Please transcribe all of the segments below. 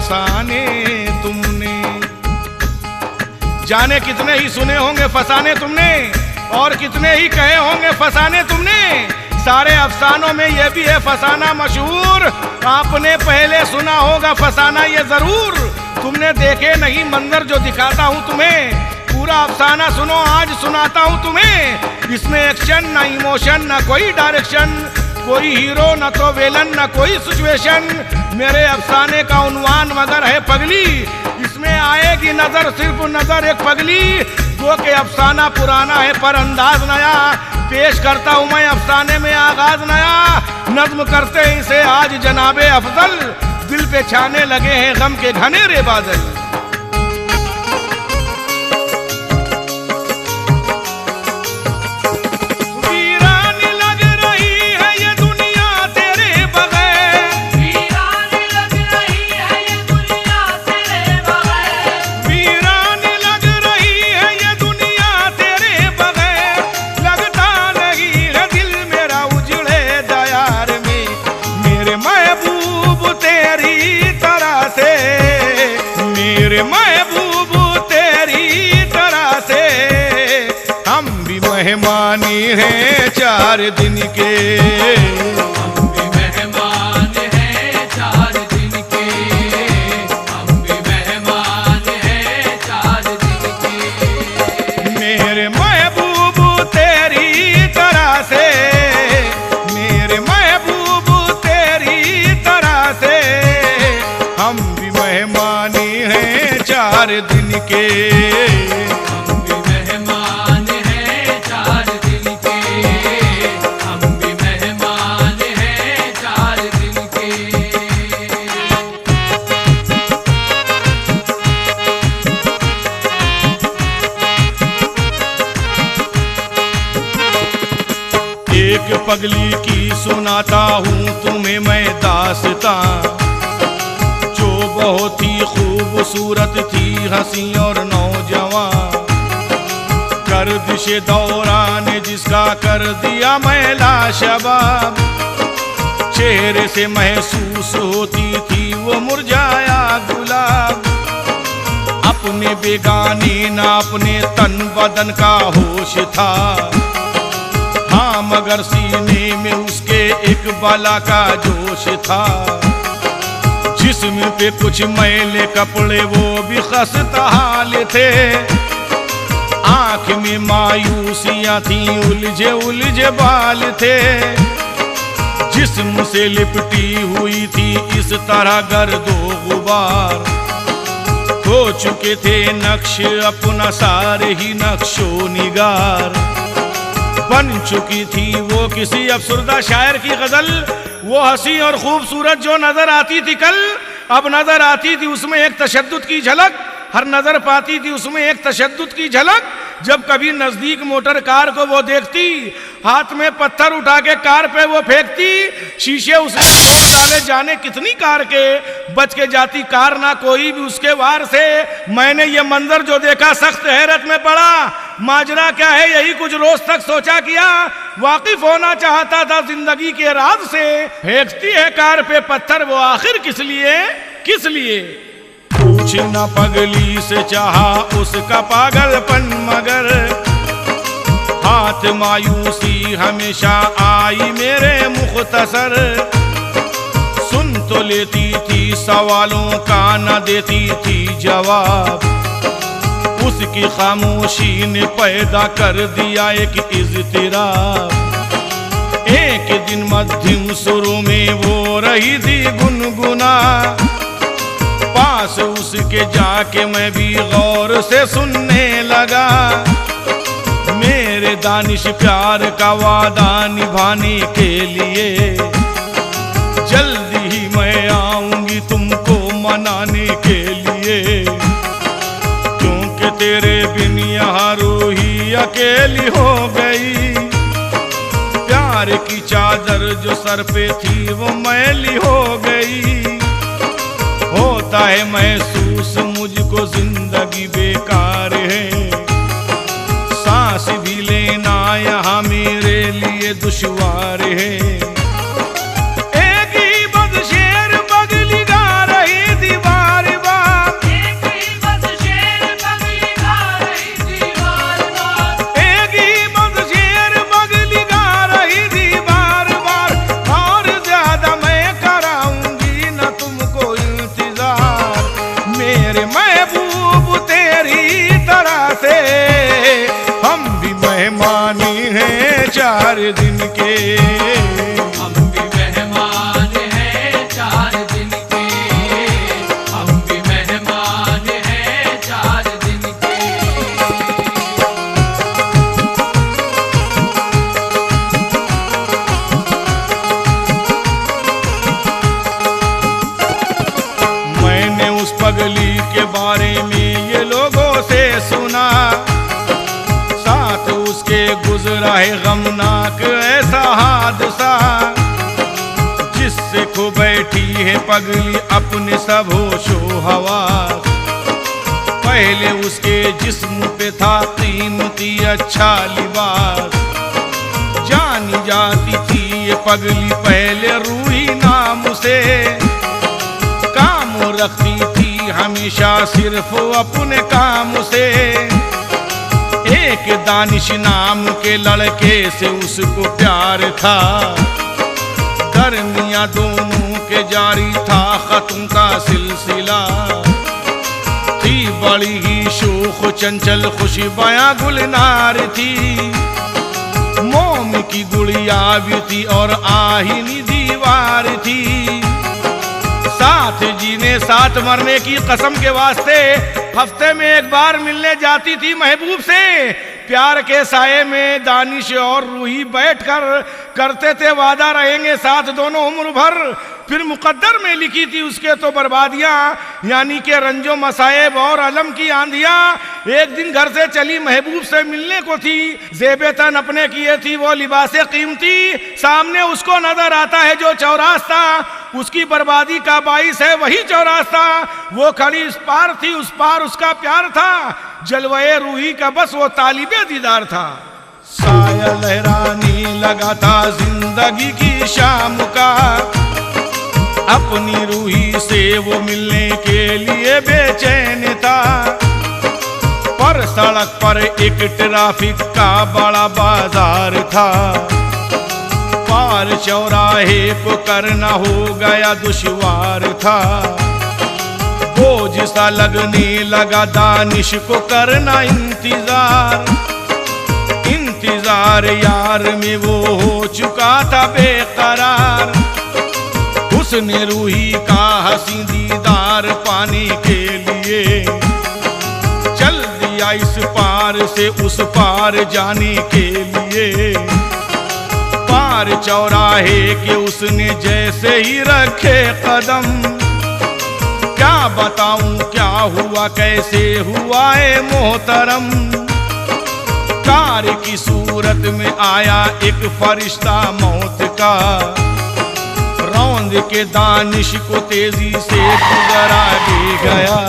फसाने तुमने। जाने कितने ही सुने होंगे फसाने तुमने, और कितने ही कहे होंगे फसाने तुमने। सारे अफसानों में ये भी है फसाना मशहूर, आपने पहले सुना होगा फसाना ये जरूर। तुमने देखे नहीं मंजर जो दिखाता हूँ तुम्हें, पूरा अफसाना सुनो आज सुनाता हूँ तुम्हें। इसमें एक्शन ना इमोशन ना कोई डायरेक्शन, कोई हीरो ना तो विलन ना कोई सिचुएशन। मेरे अफसाने का उन्वान मगर है पगली, इसमें आएगी नजर सिर्फ नजर एक पगली। गो के अफसाना पुराना है पर अंदाज नया, पेश करता हूँ मैं अफसाने में आगाज नया। नज्म करते इसे आज जनाबे अफजल, दिल पे छाने लगे हैं गम के घनेरे बादल। मेहमानी हैं 4 दिन के, हम भी मेहमान हैं 4 दिन के, हम भी मेहमान हैं 4 दिन के। मेरे महबूब तेरी तरह से, मेरे महबूब तेरी तरह से, हम भी मेहमानी हैं 4 दिन के। एक पगली की सुनाता हूँ तुम्हें मैं दास्तां, जो बहुत ही खूबसूरत थी हंसी और नौजवान। गर्दिश दौरान जिसका कर दिया मैला शबाब, चेहरे से महसूस होती थी वो मुरझाया गुलाब। अपने बेगाने ना अपने तन बदन का होश था, हाँ मगर सीने में उसके एक बाला का जोश था। जिस्म पे कुछ मैले कपड़े वो भी खस्ता हाल थे, आँख में मायूसियाँ थी उलझे उलझे बाल थे। जिस्म से लिपटी हुई थी इस तरह गर्दो गुबार, हो चुके थे नक्श अपना सारे ही नक्शो निगार। बन चुकी थी वो किसी अफसुर्दा शायर की गजल, वो हंसी और खूबसूरत जो नजर आती थी कल, अब नजर आती थी उसमें एक तशद्दुद की झलक। हर नजर पाती थी उसमें एक तशद्दुद की झलक। जब कभी नजदीक मोटर कार को वो देखती, हाथ में पत्थर उठा के कार पे वो फेंकती। शीशे उसने तोड़ डाले जाने कितनी कार के, बच के जाती कार ना कोई भी उसके वार से। मैंने ये मंजर जो देखा सख्त हैरत में पड़ा, माजरा क्या है यही कुछ रोज तक सोचा किया। वाकिफ होना चाहता था जिंदगी के राज से, फेंकती है कार पे पत्थर वो आखिर किस लिए, किस लिए। पूछना पगली से चाहा उसका पागलपन, मगर हाथ मायूसी हमेशा आई मेरे मुख्तसर। सुन तो लेती थी सवालों का न देती थी जवाब, उसकी खामोशी ने पैदा कर दिया एक इज़्तिराब। एक दिन मध्यम सुरों में वो रही थी गुनगुना, पास उसके जाके मैं भी गौर से सुनने लगा। मेरे दानिश प्यार का वादा निभाने के लिए जल्दी ही मैं आऊंगी तुमको मनाने के लिए, क्योंकि तेरे बिन यहाँ रूही अकेली हो गई। प्यार की चादर जो सर पे थी वो मैली हो गई। होता है महसूस मुझको जिंदगी बेकार है, सांस भी लेना यहाँ मेरे लिए दुश्वार है। एक ही बदशेर बगली गा रही दीवार पगली अपने सब होशो हवास। पहले उसके जिस्म पे था कीमती अच्छा लिबास। जानी जाती थी ये पगली पहले रूही नाम से। काम रखती थी हमेशा सिर्फ अपने काम से। एक दानिश नाम के लड़के से उसको प्यार था। दरमियां दोनों के जारी था खत्म का सिलसिला। थी बड़ी ही शोख चंचल खुशी बयां गुलनार थी। मोम की गुड़िया भी थी और आहिनी दीवार थी। साथ जीने साथ मरने की कसम के वास्ते हफ्ते में एक बार मिलने जाती थी महबूब से। प्यार के साये में दानिश और रूही बैठकर करते थे वादा रहेंगे साथ दोनों उम्र भर। फिर मुकद्दर में लिखी थी उसके तो बर्बादियां, यानी के रंजो मसाइब और अलम की आंधियां। एक दिन घर से चली महबूब से मिलने को थी। ज़ेबे तन अपने किए थी वो लिबासे कीमती। सामने उसको नजर आता है जो चौरास्ता उसकी बर्बादी का बाइस है वही चौरास्ता। वो खड़ी इस पार थी उस पार उसका प्यार था। जलवे रूही का बस वो तालिबे दीदार था। साया लहराने लगा था जिंदगी की शाम का। अपनी रूही से वो मिलने के लिए बेचैन था। पर सड़क पर एक ट्रैफिक का बड़ा बाजार था। पार चौराहे को करना हो गया दुश्वार था। बोझ सा लगने लगा दानिश को करना इंतजार। इंतजार यार में वो हो चुका था बेकरार। उसने रूही का हंसी दीदार पाने के लिए चल दिया इस पार से उस पार जाने के लिए। पार चौराहे के उसने जैसे ही रखे कदम। क्या बताऊं क्या हुआ कैसे हुआ है मोहतरम। कार की सूरत में आया एक फरिश्ता मौत का। रौंद के दानिश को तेजी से गुजरा दे गया।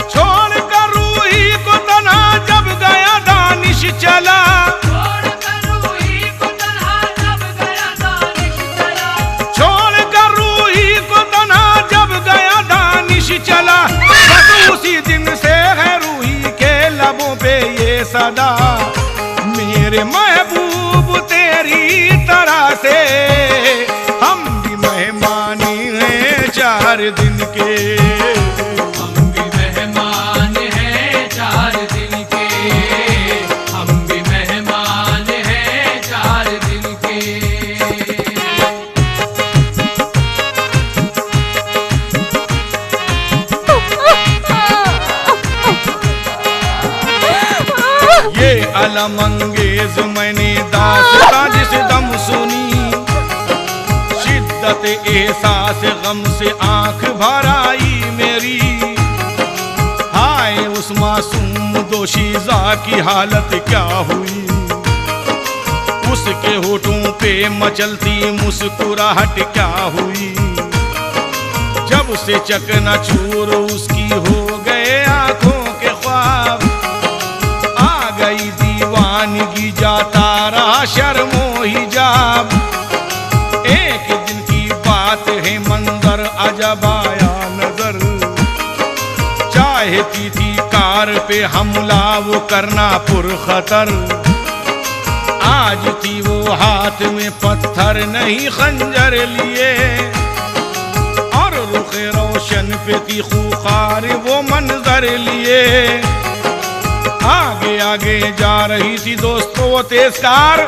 छोड़ कर रूही को तन्हा जब गया दानिश चला। छोड़ कर रूही को तन्हा जब गया दानिश चला। बस उसी दिन से है रूही के लबों पे ये सदा। मेरे महबूब तेरी तरह से हम भी मेहमानी हैं 4 दिन के। हम भी मेहमान हैं 4 दिन के। हम भी मेहमान हैं 4 दिन के। ये अलमंगेज मैंने दास्तां जिस दम सुनी। शिद्दत एहसास गम से आंख भर आई मेरी। हाय उस मासूम दोशीज़ा की हालत क्या हुई। उसके होठों पे मचलती मुस्कुराहट क्या हुई। जब से चकनाचूर उसकी हो गए आंखों के ख्वाब। आ गई दीवानगी जाता रहा शर्मो हिजाब। एक दिन की बात है मंजर अजब आया नजर। चाहती थी कार पे हमला वो करना पुरखतर। आज थी वो हाथ में पत्थर नहीं खंजर लिए। और रुखे रोशन पे थी खूंखार वो मंजर लिए। आगे आगे जा रही थी दोस्तों वो तेज कार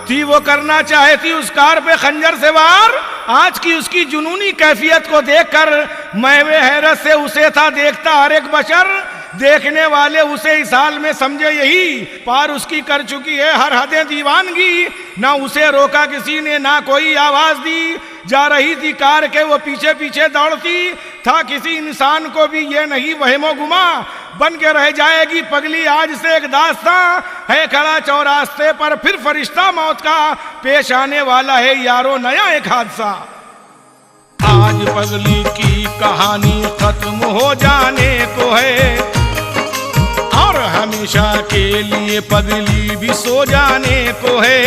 थी। वो करना चाहती उस कार पे खंजर से वार। आज की उसकी जुनूनी कैफियत को देखकर मैं वे हैरत से उसे था देखता हर एक बशर। देखने वाले उसे इस हाल में समझे यही। पार उसकी कर चुकी है हर हदें दीवानगी। ना उसे रोका किसी ने ना कोई आवाज दी। जा रही थी कार के वो पीछे पीछे दौड़ती। था किसी इंसान को भी ये नहीं वहमो गुमा बन के रह जाएगी पगली आज से एक दास्तां है। खड़ा चौरास्ते पर फिर फरिश्ता मौत का पेश आने वाला है यारो नया एक हादसा। आज पगली की कहानी खत्म हो जाने को है, और हमेशा के लिए पगली भी सो जाने को है।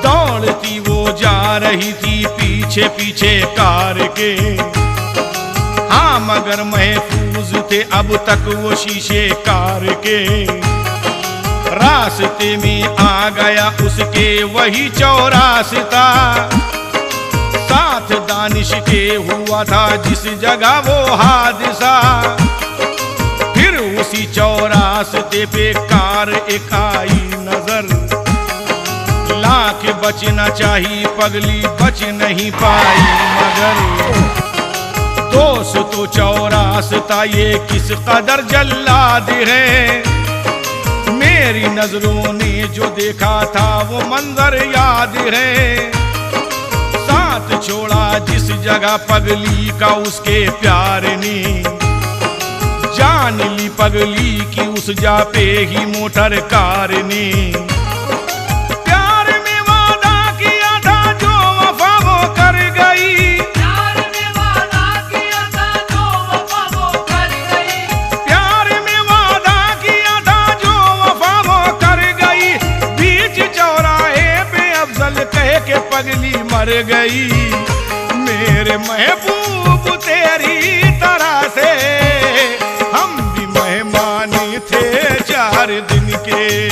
दौड़ती वो जा रही थी पीछे पीछे कार के, हाँ मगर महफूज थे अब तक वो शीशे कार के। रास्ते में आ गया उसके वही चौरास्ता, साथ दानिश के हुआ था जिस जगह वो हादसा। फिर उसी चौरास्ते पे कार एक आई नजर, लाख बचना चाहिए पगली बच नहीं पाई मगर। दोस्तों चौरास्ता ये किस कदर जल्लाद है, मेरी नजरों ने जो देखा था वो मंजर याद है। साथ छोड़ा जिस जगह पगली का उसके प्यार ने, जान ली पगली की उस जा पे ही मोटर कार ने। प्यार में वादा किया था जो वफा वो कर गई, प्यार में वादा किया था जो वफा वो कर गई, प्यार में वादा किया था जो वफा वो कर गई। बीच चौराहे पे अफजल कह के पगली मर गई। मेरे महबूब तेरी तरह से हम भी मेहमान थे 4 दिन के।